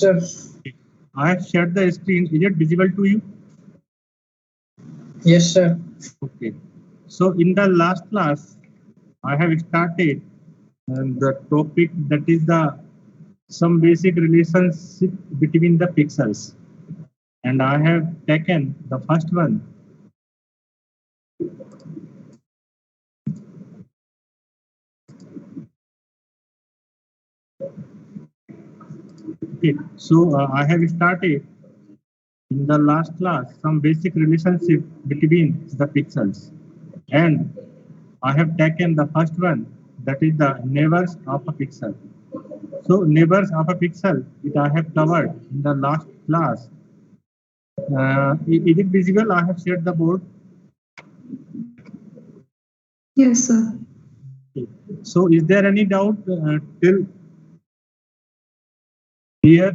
Sir. I have shared the screen. Is it visible to you? Yes, sir. Okay. So in the last class, I have started the topic that is the some basic relationship between the pixels, and I have taken the first one. Okay. So I have started in the last class some basic relationship between the pixels, and I have taken the first one, that is the neighbors of a pixel. So neighbors of a pixel, it I have covered in the last class. Is it visible? I have shared the board. Yes, sir. Okay. So is there any doubt till here,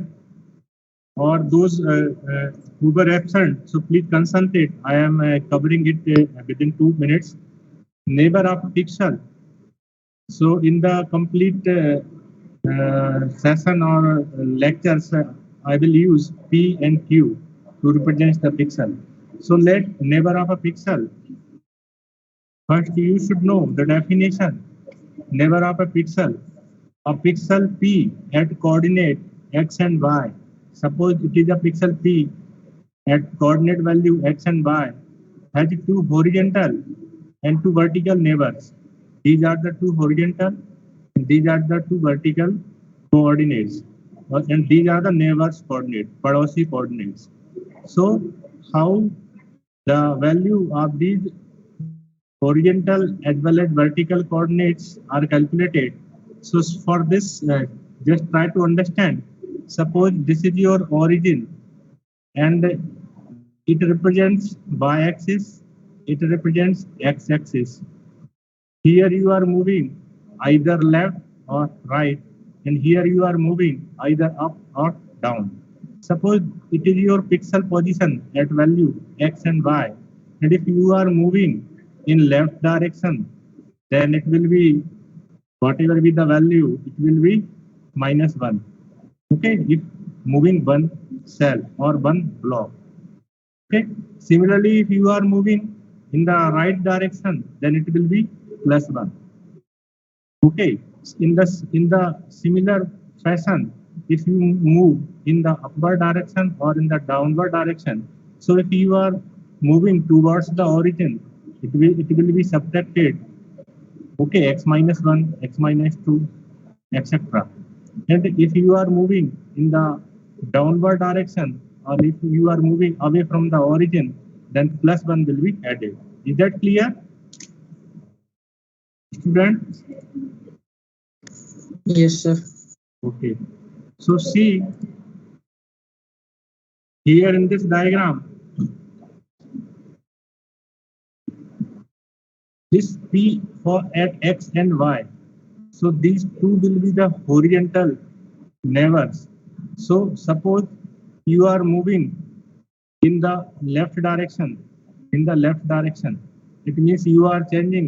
or those who were absent? So please concentrate. I am covering it within 2 minutes. Neighbor of a pixel. So in the complete session or lectures, I will use P and Q to represent the pixel. So let neighbor of a pixel. First, you should know the definition. Neighbor of a pixel. A pixel P at coordinate x and y. Suppose it is a pixel P at coordinate value x and y has two horizontal and two vertical neighbors. These are the two horizontal and these are the two vertical coordinates. And these are the neighbors coordinate, padosi coordinates. So how the value of these horizontal as well as vertical coordinates are calculated. So for this, just try to understand. Suppose this is your origin and it represents y-axis, it represents x-axis. Here you are moving either left or right, and here you are moving either up or down. Suppose it is your pixel position at value x and y, and if you are moving in left direction, then it will be whatever be the value, it will be -1. Okay, if moving one cell or one block. Okay. Similarly, if you are moving in the right direction, then it will be +1. Okay. In the similar fashion, if you move in the upward direction or in the downward direction, so if you are moving towards the origin, it will be subtracted. Okay, x-1, x-2, etc. And if you are moving in the downward direction or if you are moving away from the origin, then +1 will be added. Is that clear, students? Yes, sir. Okay. So see here in this diagram, this P for at x and y. So these two will be the horizontal neighbors. So suppose you are moving in the left direction, it means you are changing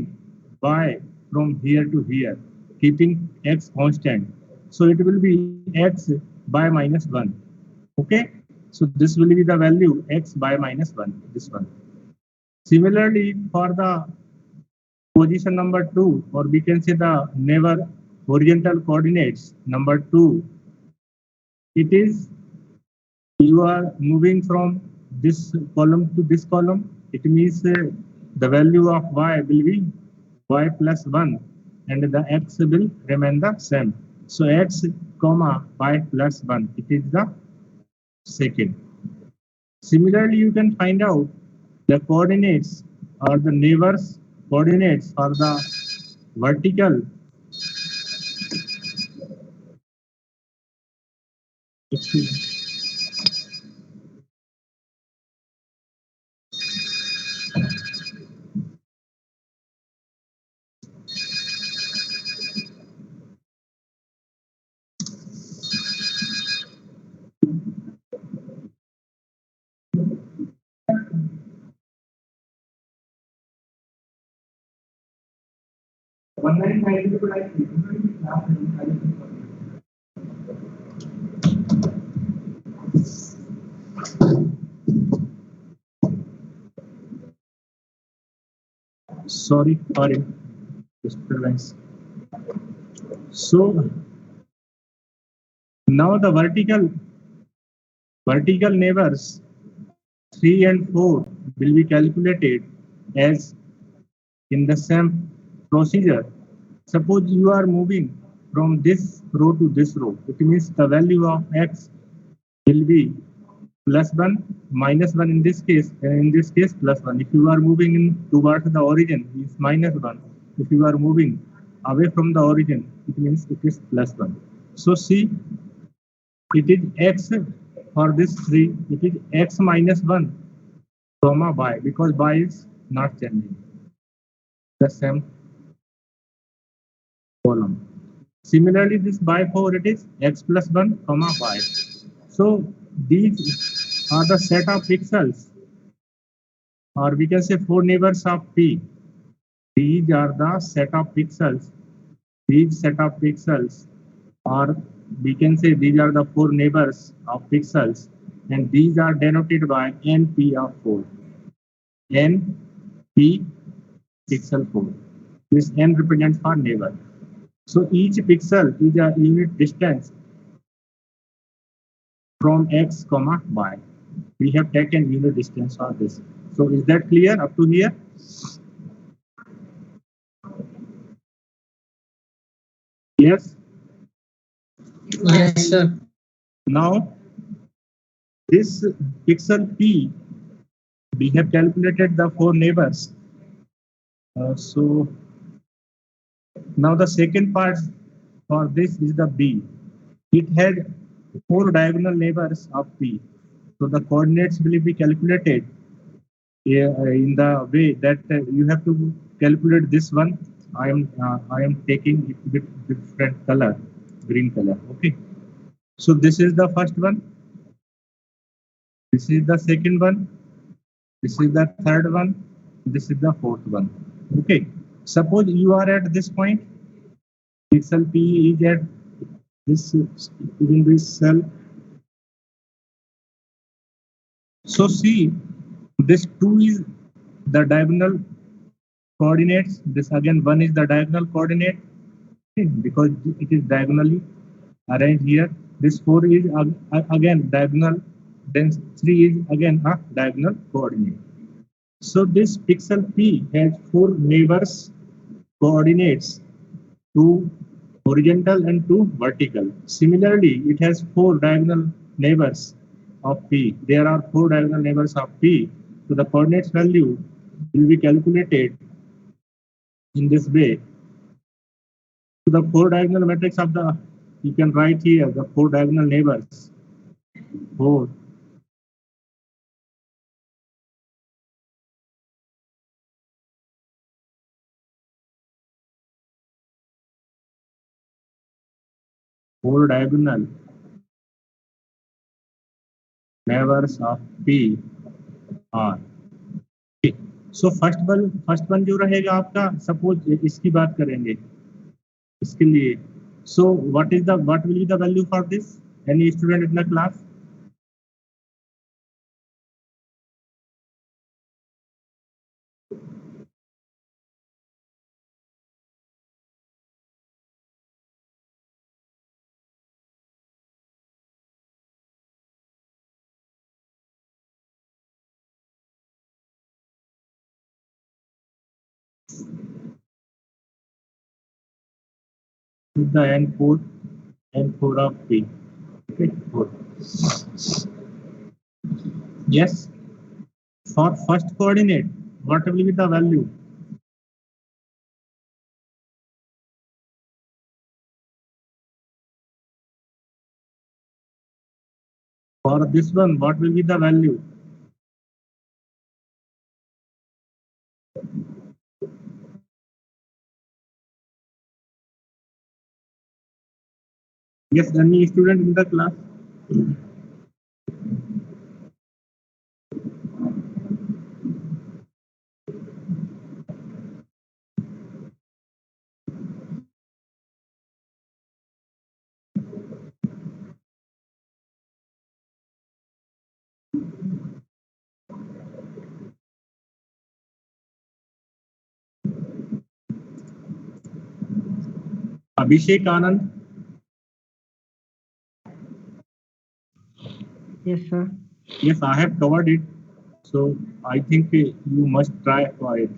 y from here to here, keeping x constant. So it will be x by -1. Okay, so this will be the value x by -1, this one. Similarly, for the position number 2, or we can say the neighbor horizontal coordinates number 2, it is you are moving from this column to this column. It means the value of y will be y plus 1 and the x will remain the same. So x comma y plus 1, it is the second. Similarly, you can find out the coordinates or the neighbors coordinates for the vertical. Sorry for disturbance. So now the vertical neighbors 3 and 4 will be calculated as in the same procedure. Suppose you are moving from this row to this row. It means the value of x will be plus 1, minus 1 in this case, and in this case plus 1. If you are moving in towards the origin, it is minus 1. If you are moving away from the origin, it means it is plus 1. So see, it is x for this 3, it is x minus 1 comma y, because y is not changing. The same column. Similarly, this by 4, it is x plus 1 comma y. So these are the set of pixels, or we can say 4 neighbors of P. These are the set of pixels. These set of pixels, or we can say these are the 4 neighbors of pixels, and these are denoted by NP of 4. NP pixel 4. This N represents for neighbor. So each pixel is a unit distance from x comma y. We have taken unit distance for this. So is that clear up to here? Yes. Yes, sir. Now this pixel P, we have calculated the 4 neighbors. So now the second part for this is the B. It had 4 diagonal neighbors of P. So the coordinates will be calculated in the way that you have to calculate this one. I am taking it with different color, green color. Okay. So this is the first one. This is the second one. This is the third one. This is the fourth one. Okay. Suppose you are at this point. Pixel P is at this in this cell. So see, this 2 is the diagonal coordinates. This again 1 is the diagonal coordinate, okay, because it is diagonally arranged here. This 4 is again diagonal. Then 3 is again a diagonal coordinate. So this pixel P has 4 neighbors coordinates, 2 horizontal and 2 vertical. Similarly, it has 4 diagonal neighbors of P. There are 4 diagonal neighbors of P. So the coordinates value will be calculated in this way. So the 4 diagonal matrix of the, you can write here the 4 diagonal neighbors. 4 diagonal neighbors of P are. So first one जो रहेगा आपका, suppose इसकी बात करेंगे इसके लिए. So what will be the value for this? Any student in the class? The n4 of P. Okay, 4. Yes. For first coordinate, what will be the value? For this one, what will be the value? Yes, any student in the class? Abhishek Anand. Yes, sir. Yes, I have covered it. So I think you must try for it.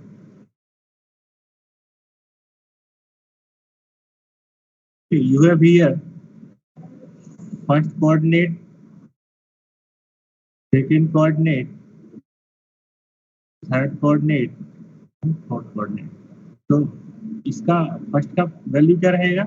Okay, you have here first coordinate, second coordinate, third coordinate, fourth coordinate. तो इसका first का value क्या रहेगा?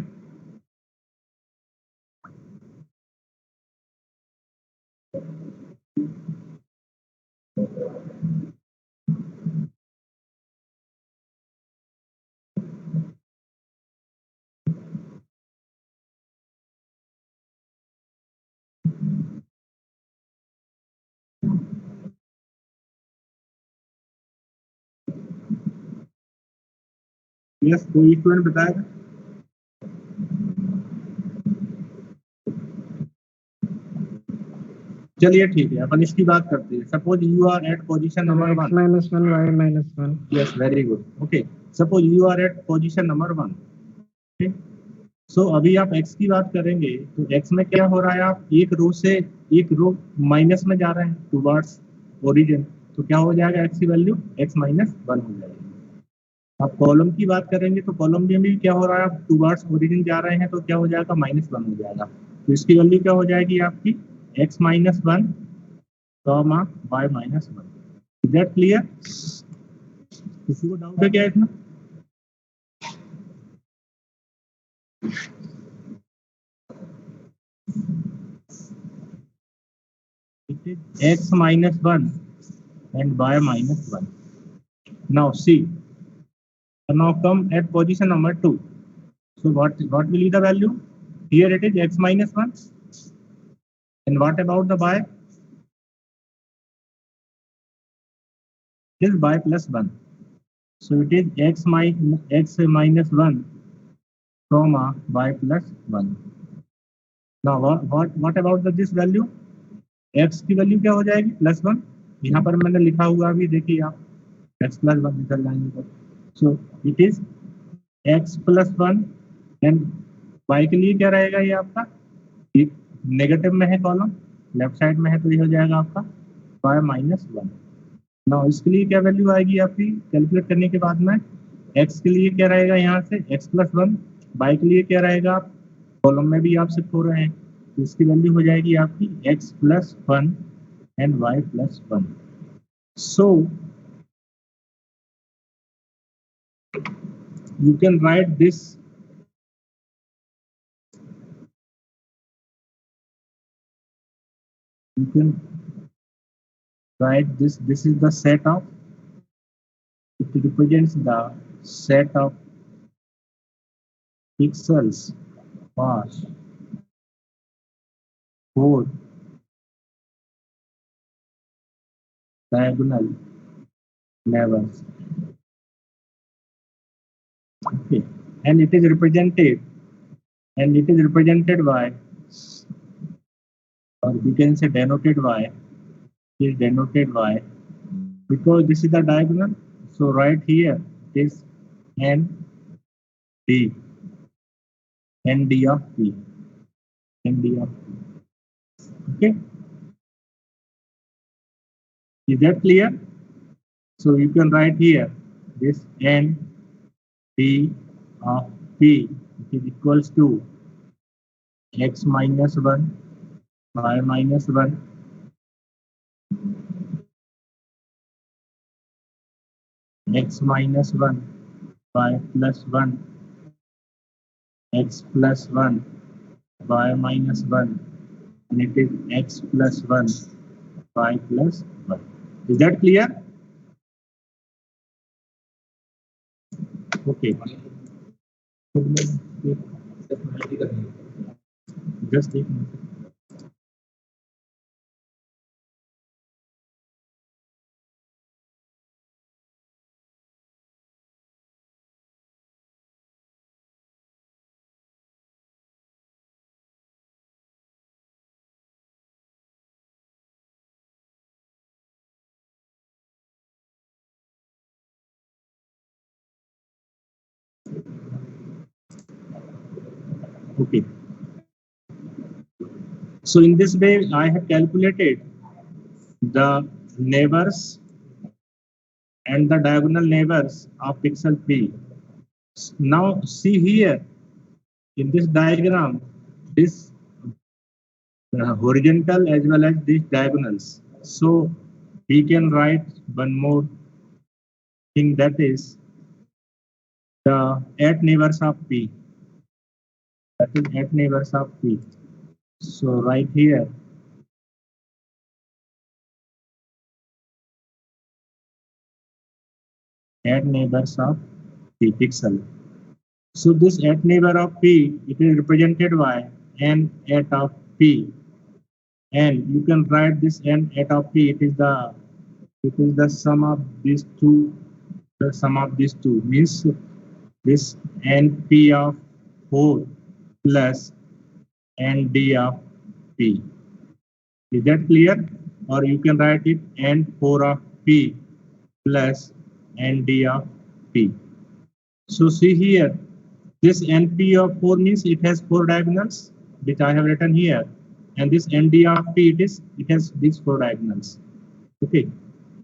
Yes, कोई student बताएगा? चलिए ठीक है, अपन इसकी बात करते हैं. Suppose you are at position number X 1. minus 1, Y minus 1. Yes, very good. Okay. Suppose you are at position number 1. Okay. So अभी आप x की बात करेंगे तो x में क्या हो रहा है? आप एक रो से एक रो माइनस में जा रहे हैं टुवर्ड्स ओरिजिन. तो क्या हो जाएगा? x की वैल्यू x माइनस 1 हो जाएगी. आप कॉलम की बात करेंगे तो कॉलम में भी क्या हो रहा है? आप टुवर्ड्स ओरिजिन जा रहे हैं तो क्या हो जाएगा? -1 हो जाएगा. तो इसकी वैल्यू क्या हो जाएगी आपकी? x minus 1 comma y minus 1. Is that clear? किसी को डाउट है क्या इसमें? It is x minus 1 and y minus 1. Now see, now come at position number 2. So what will be the value? Here it is x minus 1. And what about the y? It is y plus 1. So it is x minus 1 comma y plus 1. Now what about this value? x की value क्या हो जाएगी? +1. यहाँ पर मैंने लिखा हुआ अभी देखिए आप, x plus 1 निकल जाएंगे तो. So it is x plus 1 and y के लिए क्या रहेगा? ये आपका नेगेटिव में है कॉलम, लेफ्ट साइड में है तो ये हो जाएगा आपका y माइनस 1. नाउ इसके लिए क्या वैल्यू आएगी आपकी कैलकुलेट करने के बाद में? x के लिए क्या रहेगा यहाँ से? x plus 1. y के लिए क्या रहेगा? आप कॉलम में भी आप शिफ्ट हो रहे हैं तो इसकी वैल्यू हो जाएगी आपकी x plus 1 and y plus 1. So you can write this this is the set of, it represents the set of pixels for 4 diagonal levels. Okay, and it is represented by, or we can say denoted by, is denoted by, because this is the diagonal. So right here is n d of p, n d of p. Okay, is that clear? So you can write here this n d of p is equals to x minus 1, y minus 1, x minus 1, y plus 1, x plus 1, y minus 1, and it is x plus 1, y plus 1. Is that clear? Okay. Just take note. Okay. So in this way, I have calculated the neighbors and the diagonal neighbors of pixel P. Now see here in this diagram, this horizontal as well as these diagonals. So we can write one more thing, that is the at neighbors of P. That is at neighbors of P. So right here, at neighbors of P pixel. So this at neighbor of P, it is represented by n at of P, and you can write this n at of P. It is the sum of these two. The sum of these two means this np of 4 plus nd of P. Is that clear? Or you can write it n4 of P plus nd of P. So see here, this NP of 4 means it has 4 diagonals, which I have written here. And this ND of P, it has these 4 diagonals. Okay,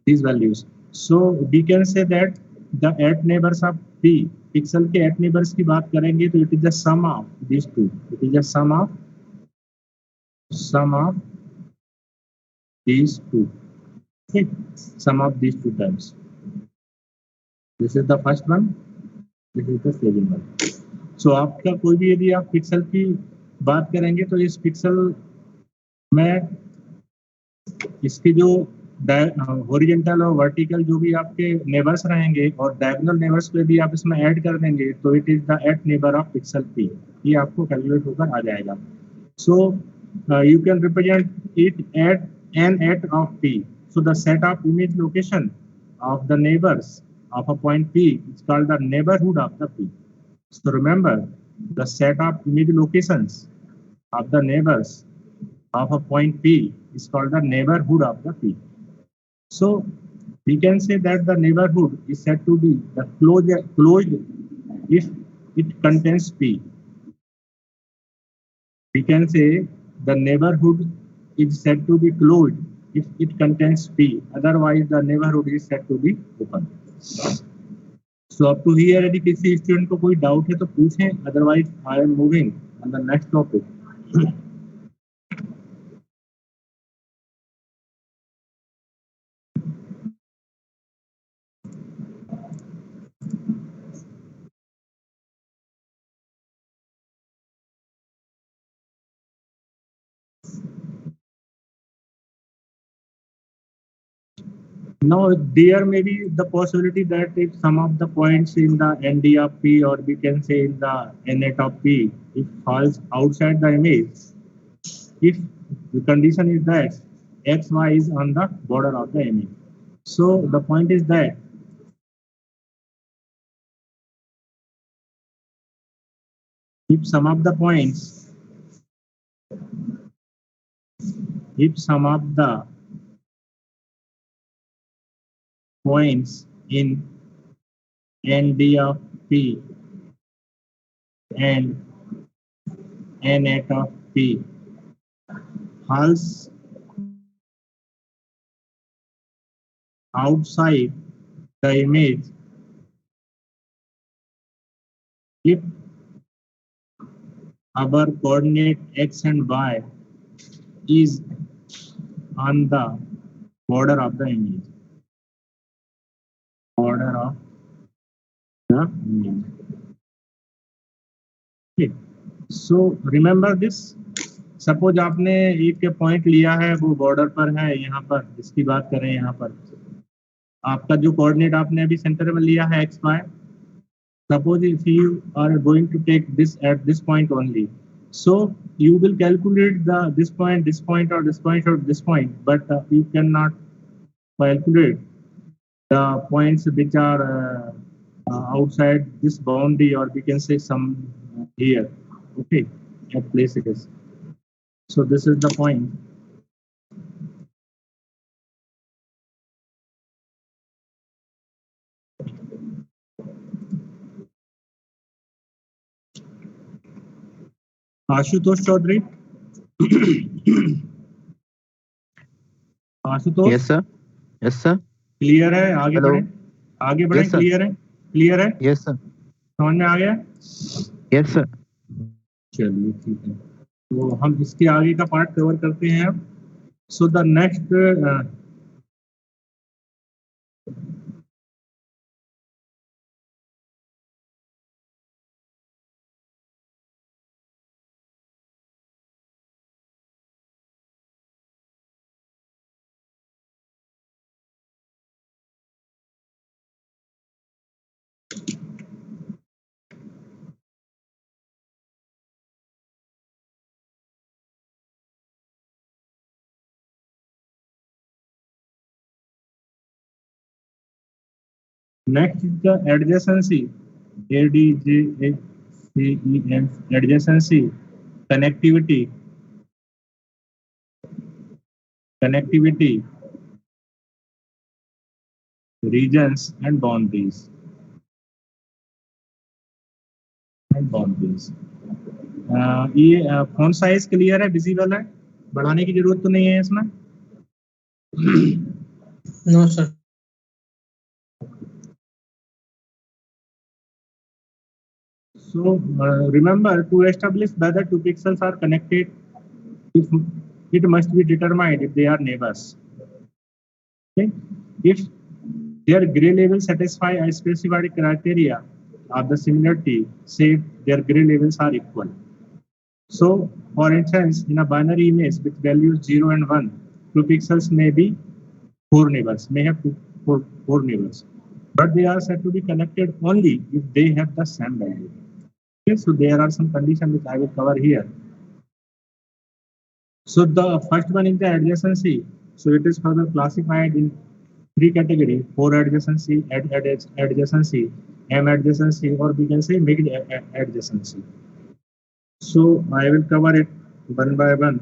these values. So we can say that the at neighbors of P, pixel के at neighbors की बात करेंगे तो it is the sum of these two. It is the sum of these two. Okay, sum of these two terms. This is the first one. This is the second one. सो आपका कोई भी यदि आप pixel की बात करेंगे तो इस पिक्सल में इसकी जो हॉरिजॉन्टल और वर्टिकल जो भी आपके नेबर्स रहेंगे और डायगोनल नेबर्स को यदि आप इसमें ऐड कर देंगे तो it is the eight neighbour of pixel P, ये आपको कैलकुलेट होकर आ जाएगा. So you can represent it at N eight of P. So the set of image location of the neighbours of a point P is called the neighbourhood of the P. So remember, the set of image locations of the neighbors of a point P is called the neighborhood of the P. So we can say that the neighborhood is said to be the closed if it contains P. We can say the neighborhood is said to be closed if it contains P. Otherwise, the neighborhood is said to be open. So up to here, यदि किसी student को कोई doubt है तो पूछें, otherwise I am moving on the next topic. Now there may be the possibility that if some of the points in the ND of P, or we can say in the NAT of P, if falls outside the image, if the condition is that XY is on the border of the image. So the point is that if some of the points, if some of the points in ND of P and NAT of P falls outside the image, if our coordinate x and y is on the border of the image, border of the image. Okay. So remember this. Suppose आपने एक point लिया है, वो border पर है, यहाँ पर इसकी बात करें, यहाँ पर आपका जो कोऑर्डिनेट आपने अभी सेंटर में लिया है x y. Suppose if you are going to take this at this point only, so you will calculate this point, this point, or this point, or this point, but you cannot calculate the points which are outside this boundary, or we can say some here. Okay, at places. So this is the point. Ashutosh Chaudhary. Ashutosh. Yes sir, yes sir. Clear है? आगे hello. बढ़े, आगे बढ़े। Yes, sir. Clear है? Clear है? Yes sir, समझ में आ गया? Yes sir. चलिए ठीक है, तो हम इसके आगे का पार्ट कवर करते हैं अब। So the next next is the adjacency. ADJACEN, adjacency, connectivity, regions and boundaries. ये फॉन्ट साइज क्लियर है, विजिबल है, बढ़ाने की जरूरत तो नहीं है इसमें? No sir. So remember, to establish whether two pixels are connected, it must be determined if they are neighbors. Okay? If their gray levels satisfy a specified criteria of the similarity, say their gray levels are equal. So, for instance, in a binary image with values 0 and 1, two pixels may be four neighbors, may have four neighbors, but they are said to be connected only if they have the same value. Okay, so there are some conditions which I will cover here. So the first one is the adjacency. So it is further classified in three categories: for adjacency, adjacency, M adjacency, or we can say mixed adjacency. So I will cover it one by one.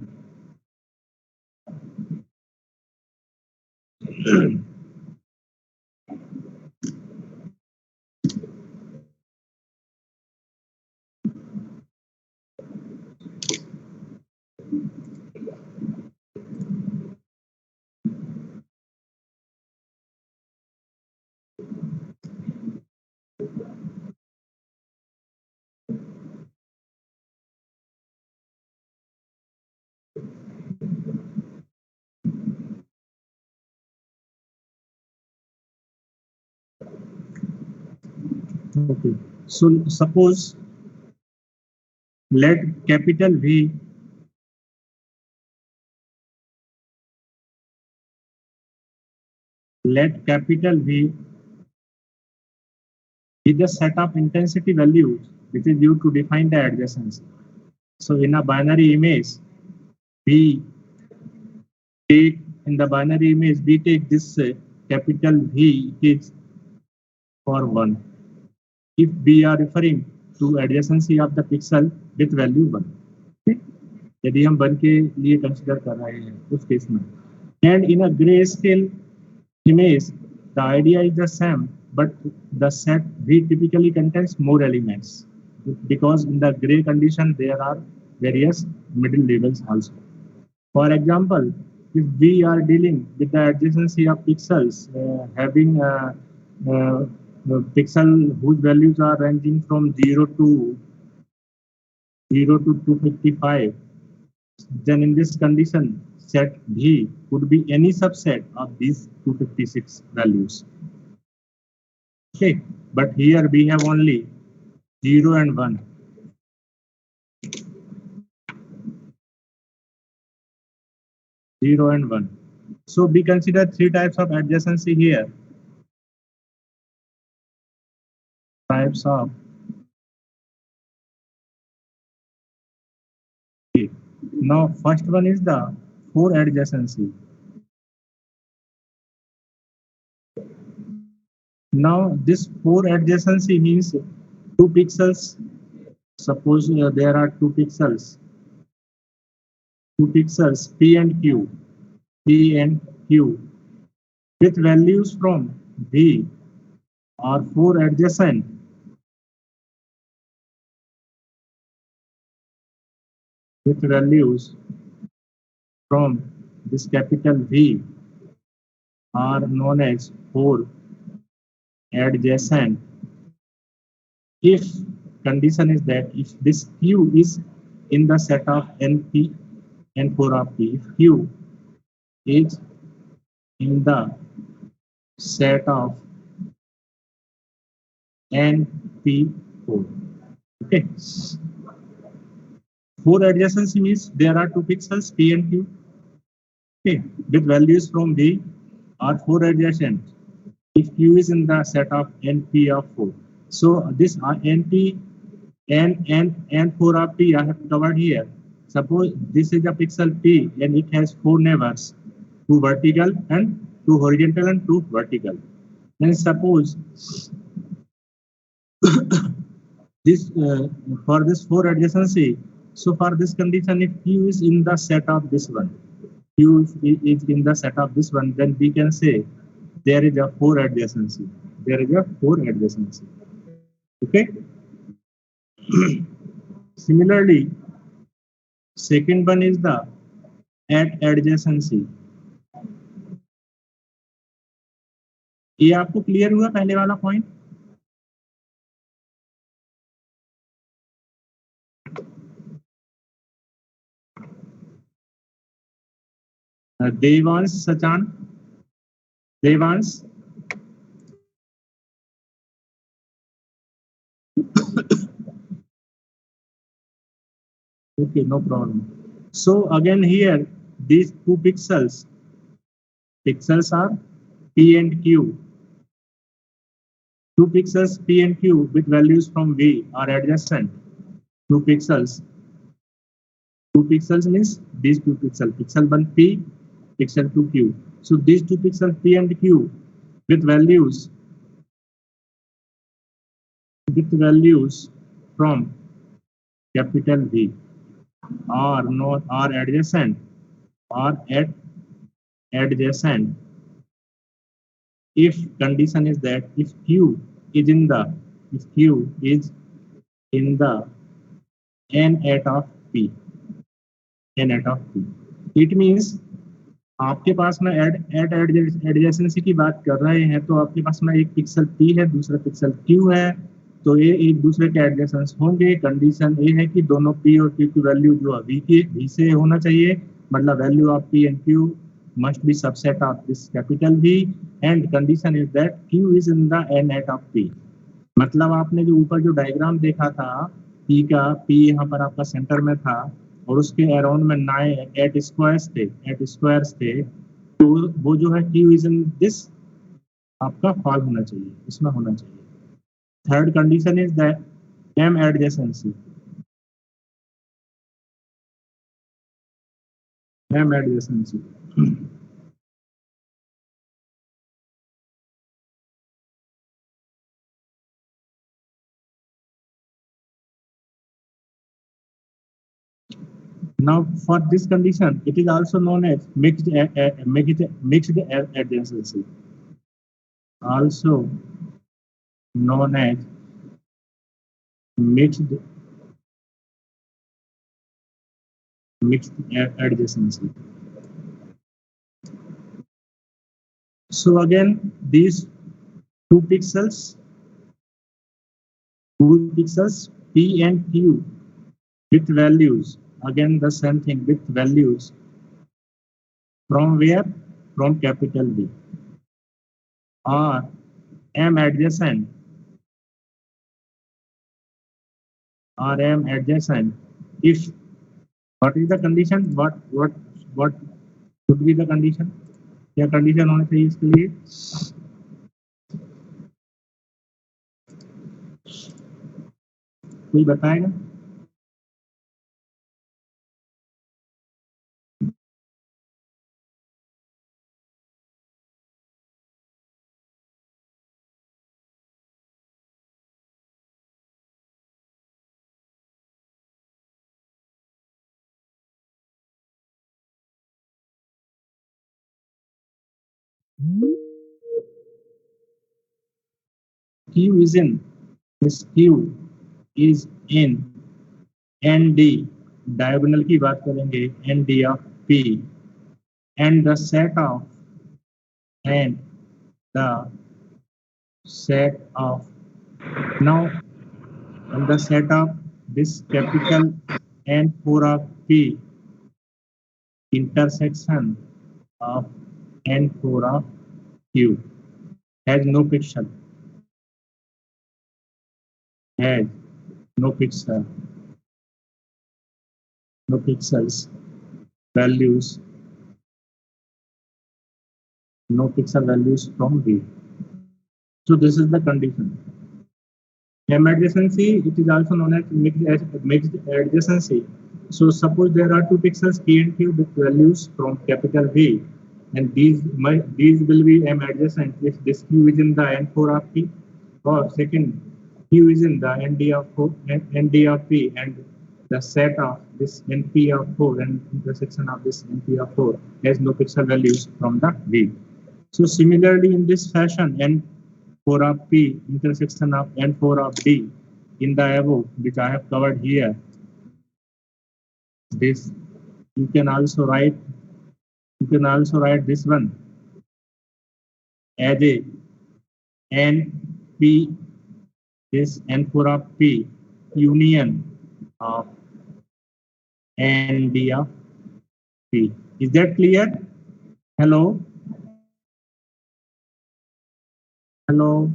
Okay. So suppose let capital V be the set of intensity values which is used to define the adjacency. So in a binary image, we take this capital V is for 1. If we are referring to adjacency of the pixel with value 1, यदि हम 1 के लिए consider कर रहे हैं उस case में, and in a grayscale image the idea is the same, but the set V typically contains more elements because in the gray condition there are various middle levels also. For example, if we are dealing with the adjacency of pixels having pixel whose values are ranging from 0 to 255, then in this condition set V could be any subset of these 256 values. Okay, but here we have only 0 and 1. So we consider three types of adjacency here. Types of now first one is the for adjacency. Now this for adjacency means two pixels. Suppose there are two pixels P and Q with values from V are 4 adjacent with values from this capital V are known as 4 adjacent if condition is that if this Q is in the set of NP N4 of P, if Q is in the set of NP4. Okay. 4 adjacency means there are 2 pixels P and Q. Okay, with values from V are 4 adjacent if Q is in the set of NP of 4. So this NP and 4 of P I have covered here. Suppose this is a pixel P and it has 4 neighbors, 2 vertical and 2 horizontal and 2 vertical. Then suppose this for this 4 adjacency. So for this condition, if Q is in the set of this one, Q is in the set of this one, then we can say there is a 4 adjacency. There is a 4 adjacency. Okay. Similarly, second one is the at adjacency. ये आपको clear हुआ पहले वाला point? Devansh Sachan, Devansh okay, no problem. So again here these 2 pixels are P and Q. 2 pixels P and Q with values from V are adjacent. 2 pixels means these 2 pixels, pixel 1 P, pixel 2 Q. So these 2 pixels P and Q with values from capital V are adjacent if condition is that if Q is in the n at of P. It means आपके पास में eight adjacency की बात कर रहे हैं तो आपके पास में एक पिक्सल P है, दूसरा पिक्सल Q है, तो ये एक दूसरे के एडजेसेंस होंगे. कंडीशन ये है कि दोनों P और Q की वैल्यू जो V से होना चाहिए, मतलब value of P and Q must be subset of this capital V and condition is that Q is in the n at of P. मतलब आपने जो ऊपर जो डायग्राम देखा था P का, P यहाँ पर आपका सेंटर में था और उसके अराउंड में 8 स्क्वायर्स थे, तो वो जो है Q is in this आपका फॉल होना चाहिए, इसमें होना चाहिए. Third condition is that M adjacency. Now, for this condition, it is also known as mixed adjacency. Also known as mixed adjacency. So again, these 2 pixels P and Q with values, again the same thing, with values from where? From capital V are M adjacent if what is the condition, what should be the condition, क्या condition होना चाहिए इसके लिए? कोई बताएगा? Q is in ND diagonal की बात करेंगे N D of P and the set of and the set of now and the set of this capital N4 of P intersection of N4 of Q has no pixel, has no pixel, no pixels, values, no pixel values from V. So this is the condition. M-adjacency, it is also known as mixed adjacency. So suppose there are two pixels P and Q with values from capital V, and these will be M-adjacent if this Q is in the N4 of P, or second Q is in the ND of P, and the set of this NP of 4 and intersection of this NP of 4 has no pixel values from the V. So similarly, in this fashion, N4 of P intersection of N4 of D in the above, which I have covered here, this you can also write this one as a NP, this N4 of P union of ND of P. Is that clear? Hello? Hello?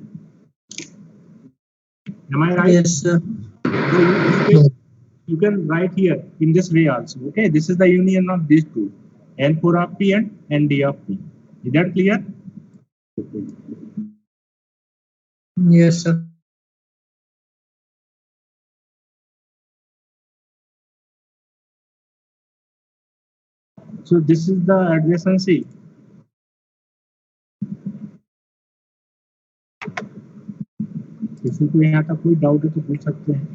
Am I right? Yes, sir. So you can write here in this way also. Okay, this is the union of these two, N4 of P and ND of P. Is that clear? Okay. Yes, sir. So this is the adjacency. किसी को यहाँ तक कोई doubt है तो पूछ सकते हैं.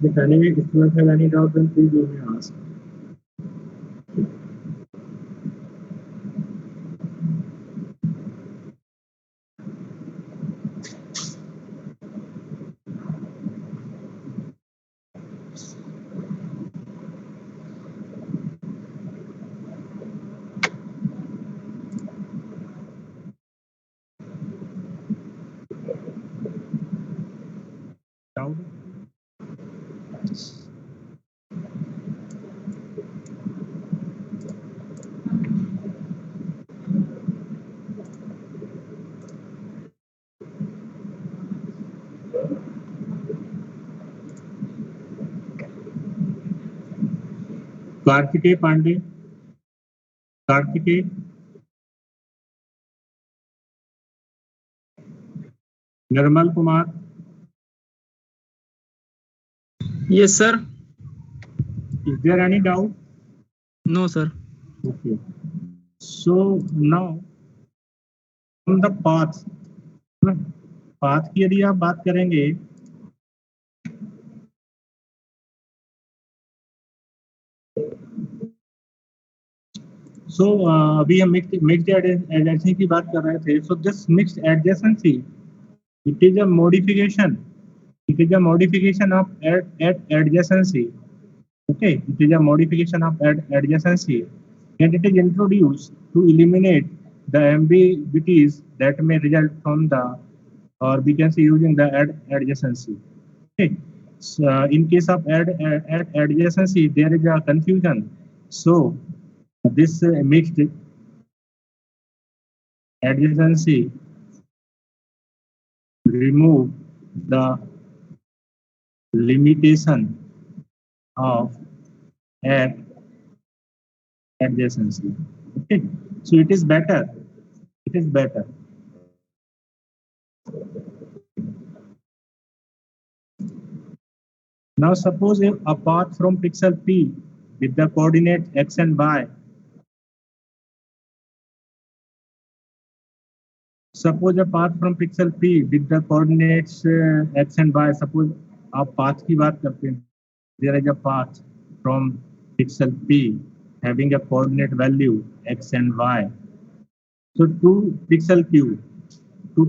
If any students have any doubt, then please do me ask. Doubt? Kartikeya Pandey, Kartikeya, Nirmal Kumar. Yes, sir. Is there any doubt? No, sir. Okay. So now from the path की यदि आप बात करेंगे, so अभी हम mixed adjacency की बात कर रहे थे. So this mixed adjacency, it is a modification. It is a modification of adjacency. Okay, it is a modification of adjacency, and it is introduced to eliminate the ambiguities that may result from the, or we can say using the adjacency. Okay, so in case of adjacency, there is a confusion. So this mixed adjacency remove the limitation of adjacency. Okay, so it is better. It is better. Now suppose if a path from pixel P with the coordinates x and y Suppose a path from pixel P with the coordinates x and y. Suppose आप path की बात करते हैं. There is a path from pixel P having a coordinate value x and y. So to pixel Q, to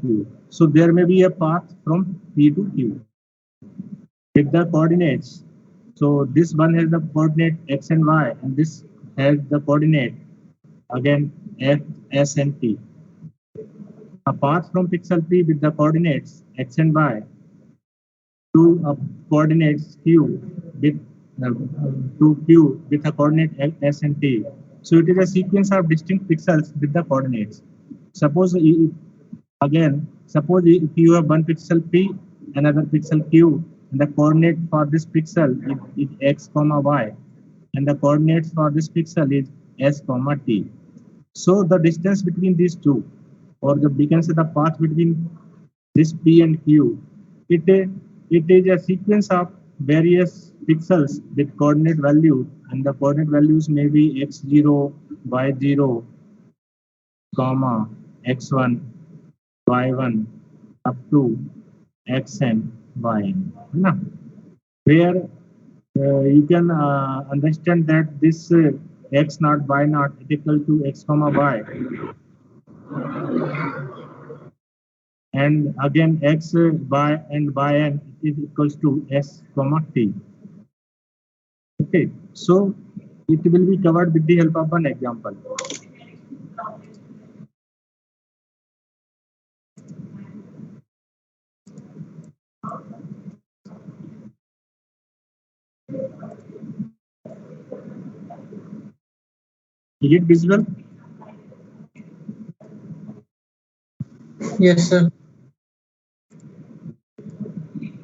Q. So there may be a path from P to Q with the coordinates. So this one has the coordinate x and y, and this has the coordinate again f, s, and t. A path from pixel P with the coordinates x and y to a coordinates q with to q with a coordinate s and t. So it is a sequence of distinct pixels with the coordinates. Suppose suppose if you have one pixel P, another pixel Q, and the coordinate for this pixel is x comma y, and the coordinates for this pixel is s comma t. So the distance between these two, or we can say the path between this P and Q, it is a sequence of various pixels with coordinate values, and the coordinate values may be x0, y0, comma x1, y1 up to xn, yn. है ना? Where you can understand that this x naught, y naught is equal to x comma y, and again x, y, and yn is equals to s comma t. Okay, so it will be covered with the help of an example. Is it visible? Yes, sir.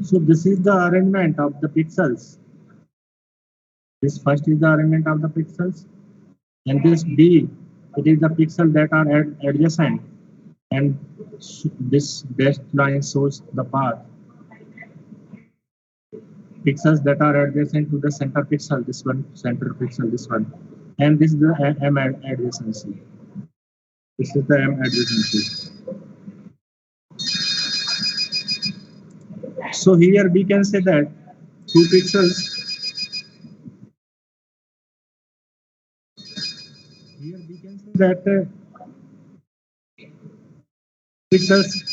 So this is the arrangement of the pixels. This first is the arrangement of the pixels, and this B, it is the pixel that are adjacent, and this dashed line shows the path. Pixels that are adjacent to the center pixel, this one, center pixel, this one, and this is the M adjacency. This is the M adjacency. So here we can say that two pixels. Here we can say that pixels.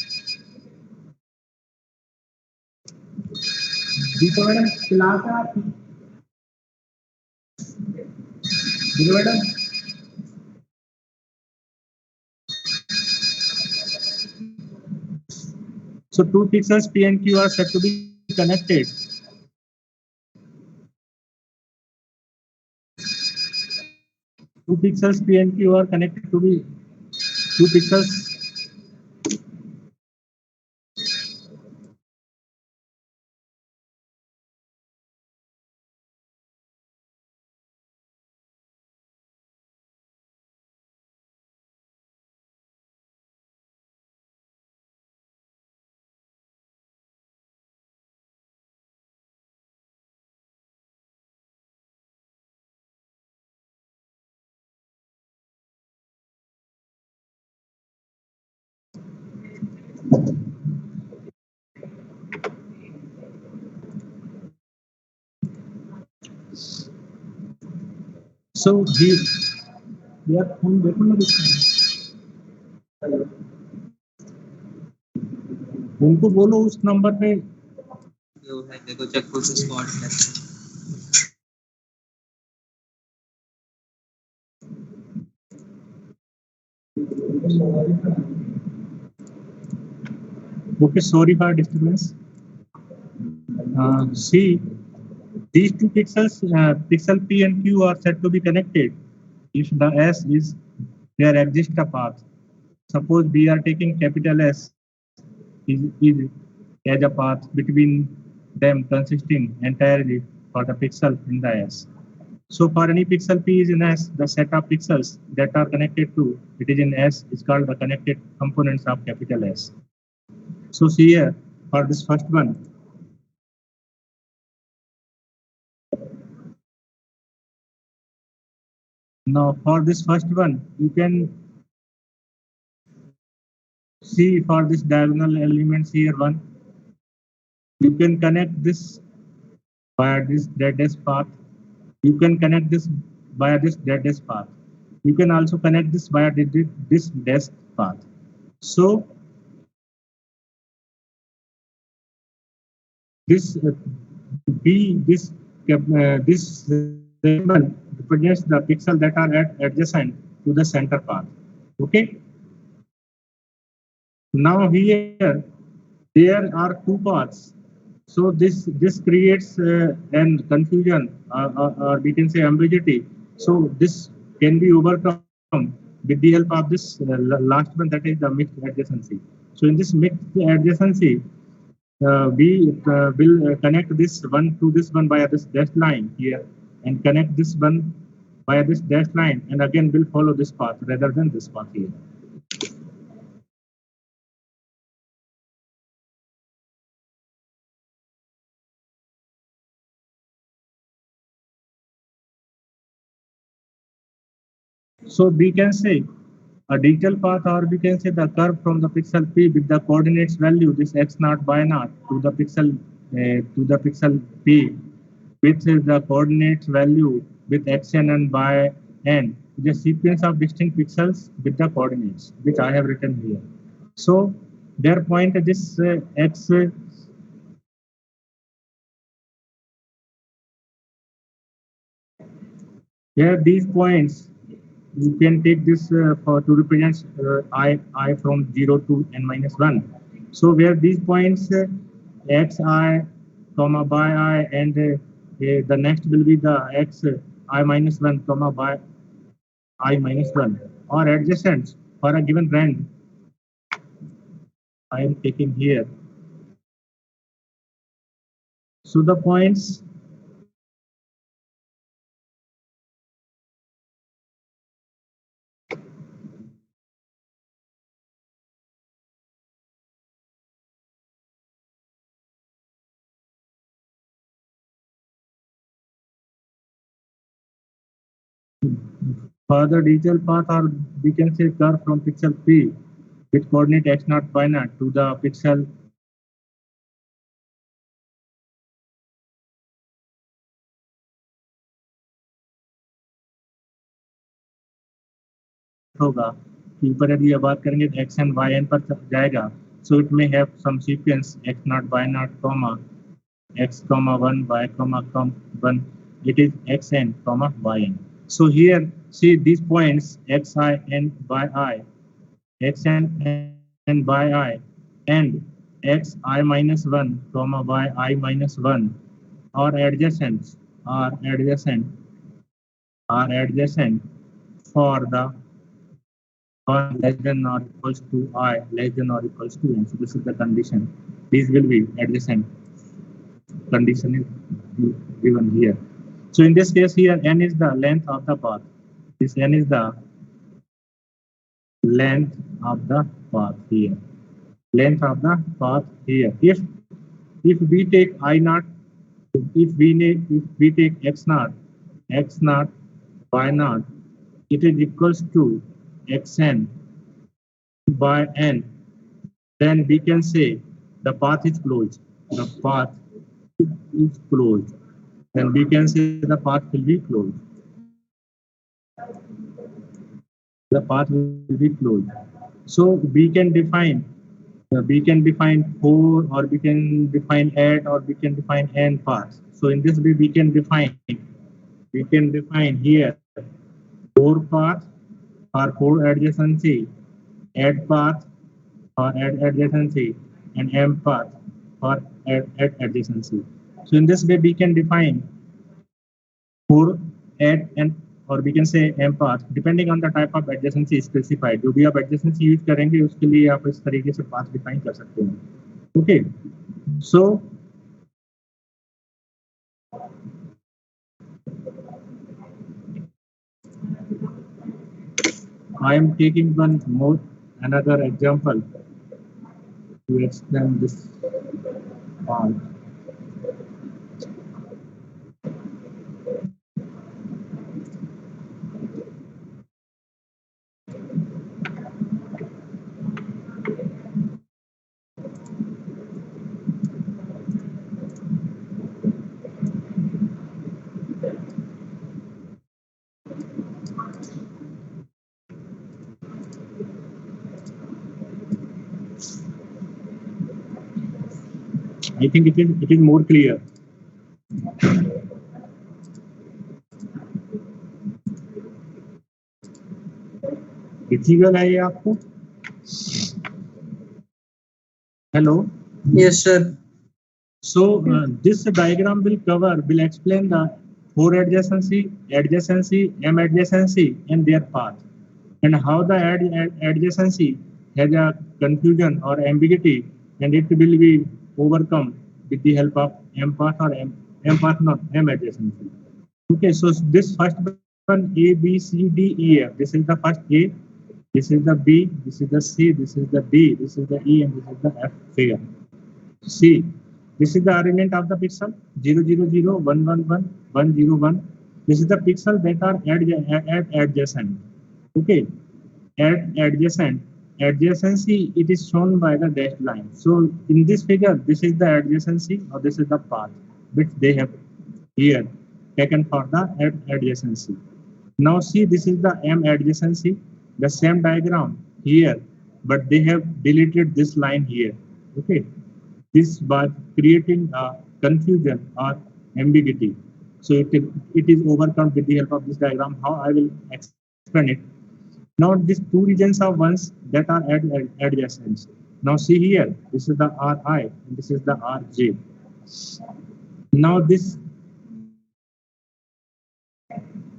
Deepa madam class है आपकी? Deepa madam so two pixels P and Q are said to be connected. Two pixels P and Q are connected to be two pixels. So here, यार phone देखो ना उनको बोलो उस number पे जो है देखो check full squad okay, sorry for disturbance. See, these two pixels, pixel P and Q are said to be connected if the S is there exists a path. Suppose we are taking capital S is as a path between them consisting entirely for the pixel in the S. So for any pixel P is in S, the set of pixels that are connected to it is in S is called the connected components of capital S. So see here for this first one. Now for this first one, you can see for this diagonal elements here one, you can connect this via this deadest path. You can connect this via this deadest path. You can also connect this via this desk path. So this this symbol represents the pixel that are at adjacent to the center path. Okay. Now here there are two paths. So this creates an confusion, or we can say ambiguity. So this can be overcome with the help of this last one, that is the mixed adjacency. So in this mixed adjacency, we will connect this one to this one via this dashed line here, and connect this one via this dashed line, and again will follow this path rather than this path here. So we can say a digital path, or we can say the curve from the pixel P with the coordinates value this x naught y naught to the pixel P with the coordinates value with xn and by n, the sequence of distinct pixels with the coordinates which I have written here. So their point this x here these points, you can take this for to represent I from 0 to n minus 1. So where these points xi comma by I, and the next will be the x I minus 1 comma by I minus 1 or adjacent for a given rand I am taking here. So the points for the digital path, or we can say curve from pixel P with coordinate x naught y naught to the pixel होगा कि ऊपर यदि ये बात करेंगे तो x and y n पर जाएगा. So it may have some sequence x naught y naught comma x comma 1 y comma 1, it is xn comma yn. So here see these points xi and yi, xn and yi, and xi minus 1 comma yi minus 1 are adjacent, are adjacent are adjacent for the or less than or equals to I less than or equals to n. So this is the condition. These will be adjacent. Condition is given here. So in this case here, n is the length of the path. This n is the length of the path here. Length of the path here. If we take I naught, if we take x naught, y naught, it is equals to xn by n, then we can say the path is closed. The path is closed. Then we can say the path will be closed. The path will be closed. So we can define 4, or we can define 8, or we can define n paths. So in this way we can define here 4 paths or 4 adjacency, 8 paths or add adjacency, and m path or add adjacency. So in this way we can define 4, 8, and or we can say m path depending on the type of adjacency specified. जो भी आप adjacency use करेंगे उसके लिए आप इस तरीके से path define कर सकते हैं. Okay, so I am taking another example to explain this part. I think it is more clear. Visible है ये आपको? Hello. Yes, sir. So this diagram will explain the four adjacency, M adjacency, and their path, and how the adjacency has a confusion or ambiguity, and it will be overcome with the help of M path or M path, not M adjacency. Okay, so this first one, A, B, C, D, E, F. This is the first A, this is the B, this is the C, this is the D, this is the E, and this is the F figure. C. This is the arrangement of the pixel 0, 0, 0, 1, 1, 1, 1, 0, 1. This is the pixel that are adjacent. Okay, adjacent. Adjacency, it is shown by the dashed line. So in this figure, this is the adjacency or this is the path which they have here taken for the adjacency. Now see, this is the M adjacency, the same diagram here, but they have deleted this line here. Okay, this was creating a confusion or ambiguity. So it is overcome with the help of this diagram. How I will explain it. Now these two regions are ones that are adjacent. Now see here, this is the Ri and this is the Rj. Now this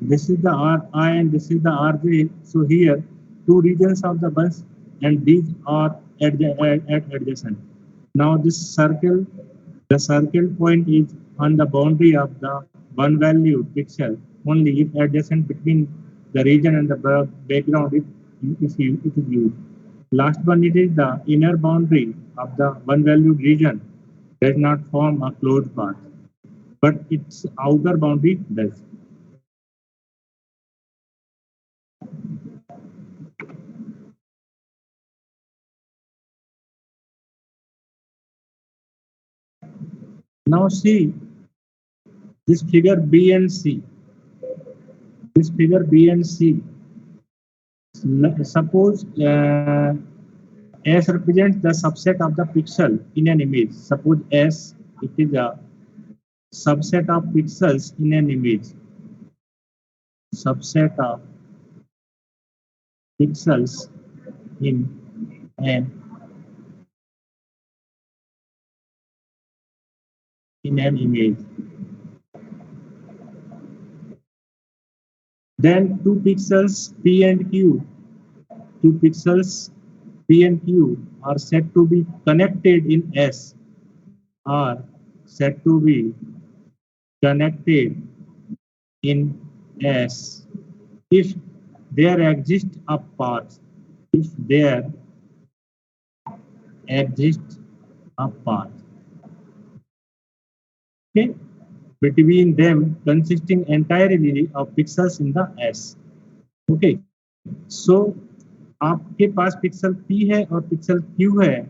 is the Ri and this is the Rj. So here two regions of the bus and these are adjacent. Now this circle, the circle point is on the boundary of the one valued pixel only if adjacent between the region and the background it is used. Last one, it is the inner boundary of the one valued region does not form a closed path, but its outer boundary does. Now see this figure B and C. This figure B and C. Suppose S represents the subset of the pixel in an image. Suppose S, it is a subset of pixels in an image. Subset of pixels in an image. Then two pixels P and Q. Two pixels P and Q are said to be connected in S. Are said to be connected in S if there exists a path. If there exists a path. Okay, between them consisting entirely of pixels in the S. Okay, so आपके पास pixel P है और pixel Q है,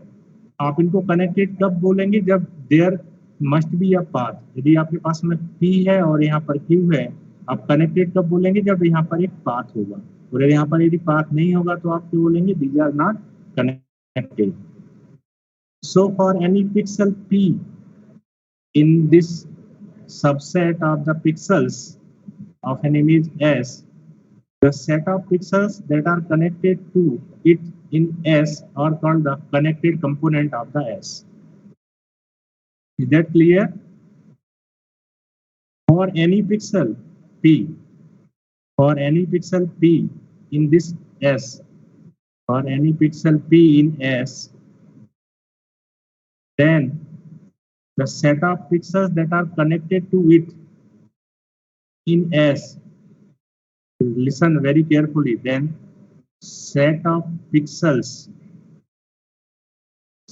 आप इनको connected कब बोलेंगे? जब there must be a path. यदि आपके पास में P है और यहाँ पर Q है, आप कनेक्टेड कब बोलेंगे? जब यहाँ पर एक पाथ होगा. और यहाँ पर यदि पाथ नहीं होगा तो आप क्या बोलेंगे? These are not connected. So for any pixel P in this subset of the pixels of an image S, the set of pixels that are connected to it in S are called the connected component of the S. Is that clear? For any pixel P, in this S, for any pixel P in S, then the set of pixels that are connected to it in S, listen very carefully, then set of pixels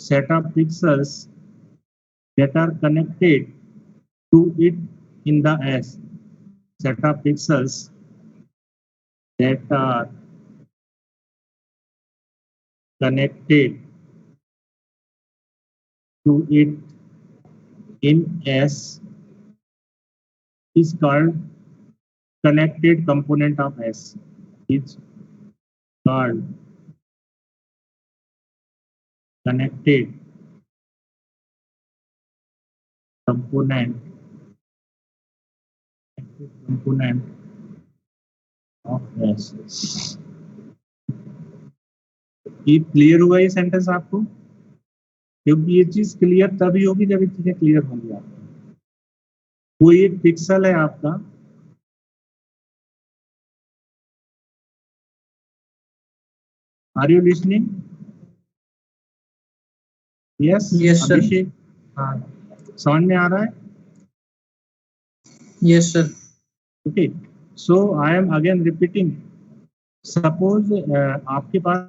that are connected to it in the S, set of pixels that are connected to it in S is called connected component of S. It's called connected component of S. ये clear हुआ ये sentence आपको? क्योंकि ये चीज clear तभी होगी जब ये चीजें क्लियर होंगी आपको। कोई एक पिक्सल है आपका, are you listening? Yes Yes, sir. Abhishek, हाँ समझ में आ रहा है? Yes, sir. Okay, so I am again repeating, suppose आपके पास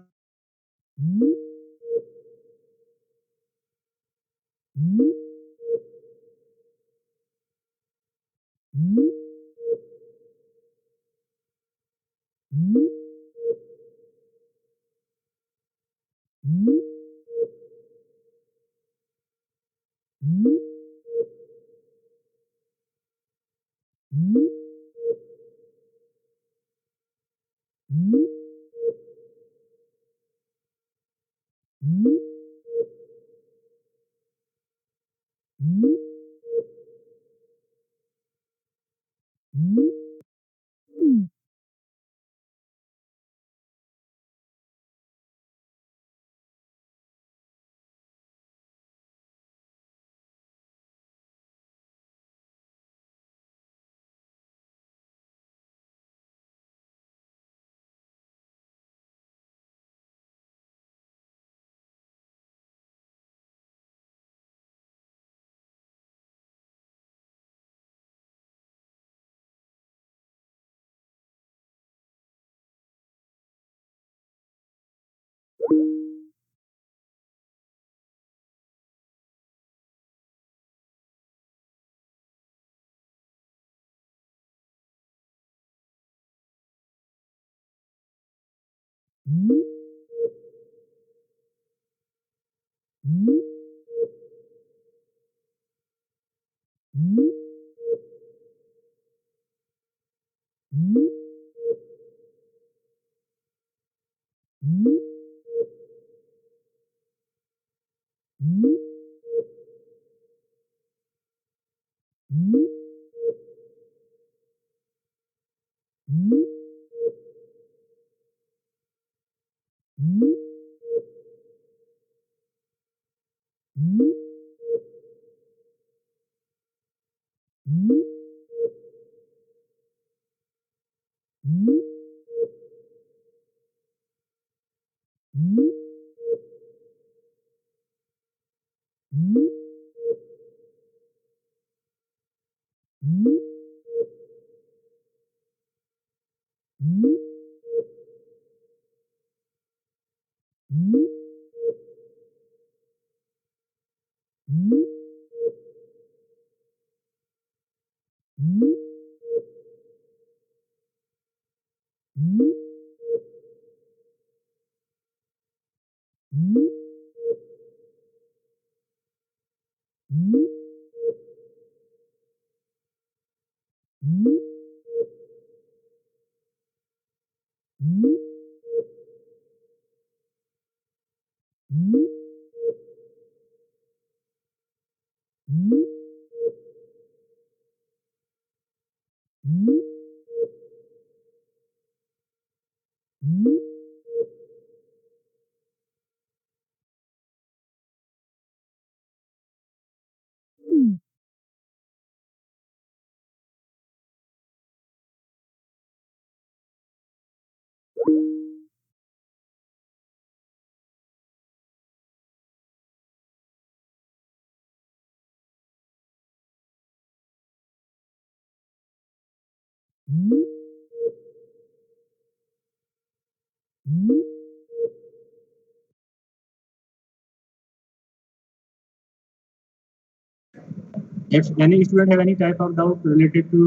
if any student have any type of doubt related to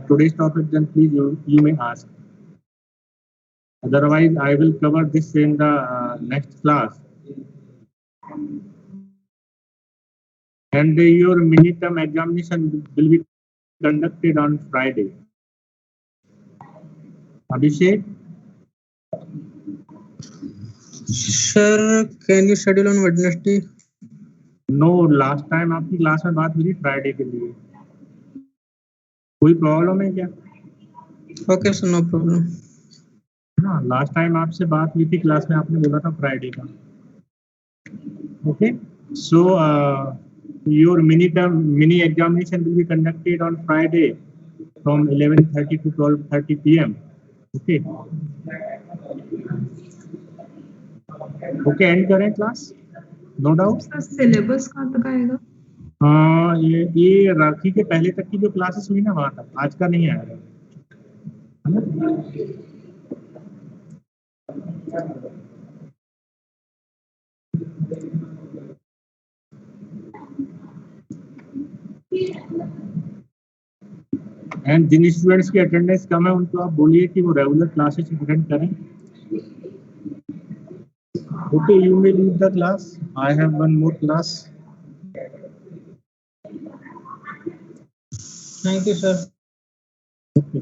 today's topic, then please you may ask. Otherwise, I will cover this in the next class. And your midterm examination will be conducted on Friday. Abhishek? Sir, can you schedule on Wednesday? No, last time आपकी class में बात हुई थी Friday के लिए। कोई problem है क्या? Okay, sir, no problem. हाँ, लास्ट टाइम आपसे बात हुई थी क्लास में, आपने बोला था फ्राइडे का। Okay, so your mini examination will be conducted on Friday from 11:30 to 12:30 p.m. Okay. Okay, end करें class, no doubt. Sir syllabus कहाँ तक आएगा? हाँ, ये राखी के पहले तक की जो क्लासेस हुई ना, वहां तक, आज का नहीं आएगा, है ना? एंड जिन स्टूडेंट्स की अटेंडेंस कम है उनको आप बोलिए कि वो रेगुलर क्लासेस अटेंड करें। Okay, you may leave the class, I have one more class. Thank you, sir. Okay,